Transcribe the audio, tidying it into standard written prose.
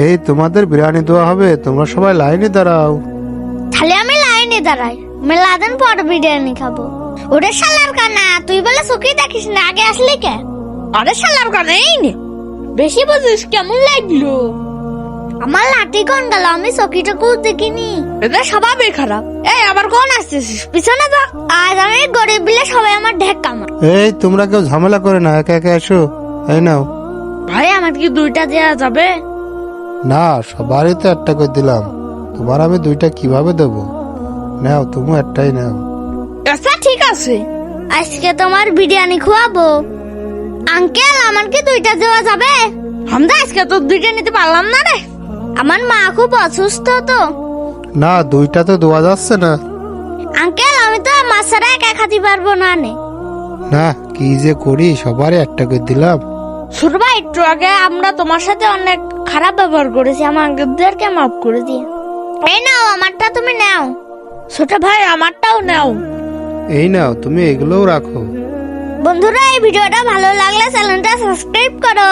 এই তোমাদের বিরিয়ানি দেওয়া হবে, তোমরা সবাই লাইনে দাঁড়াও। তাহলে আমি লাইনে দাঁড়াই, মেলাদিন পর বিরিয়ানি খাবো। ওরে শালার কানা, তুই বলে চোখে দেখিস না, আগে আসলি কে? আরে শালার কানা, এই নে বেশি বুঝিস। কেমন লাগলো? আমার লাঠি কোন গেল? আমি চকিটাকেও দেখিনি। এটা স্বভাবই খারাপ। এই আবার কোন আসতেছিস? পিছনে যা। আজ আমি গরিব বিলে সবাই আমার ঢেক কামার। এই তোমরা কেউ ঝামেলা করে না, একা একা এসো। এই নাও। ভাই আমার কি দুইটা দেওয়া যাবে? না, সবারই তো একটা করে দিলাম, তোমার আমি দুইটা কিভাবে দেবো? নাও, তুমি একটাই নাও। আচ্ছা ঠিক আছে। আজকে তোমার বিরিয়ানি খাওয়াবো। আঙ্কেল, আমার কি দুইটা দেওয়া যাবে? আমরা আজকে তো দুইটা নিতে পারলাম না রে। আমার মা খুব অসুস্থ তো। না, দুইটা তো দেওয়া যাচ্ছে না। আঙ্কেল, আমি তো মাছেরা একা খাতে পারবো না নে। না, কি যে করি, সবারই একটা করে দিলাম। ছোট ভাই, একটু আগে আমরা তোমার সাথে অনেক খারাপ ব্যবহার করেছি, আমাদেরকে মাফ করে দিয়ে। এই নাও, আমারটা তুমি নাও। ছোট ভাই আমারটাও নাও। এই নাও, তুমি এগুলোও রাখো। বন্ধুরা, এই ভিডিওটা ভালো লাগলে চ্যানেলটা সাবস্ক্রাইব করো।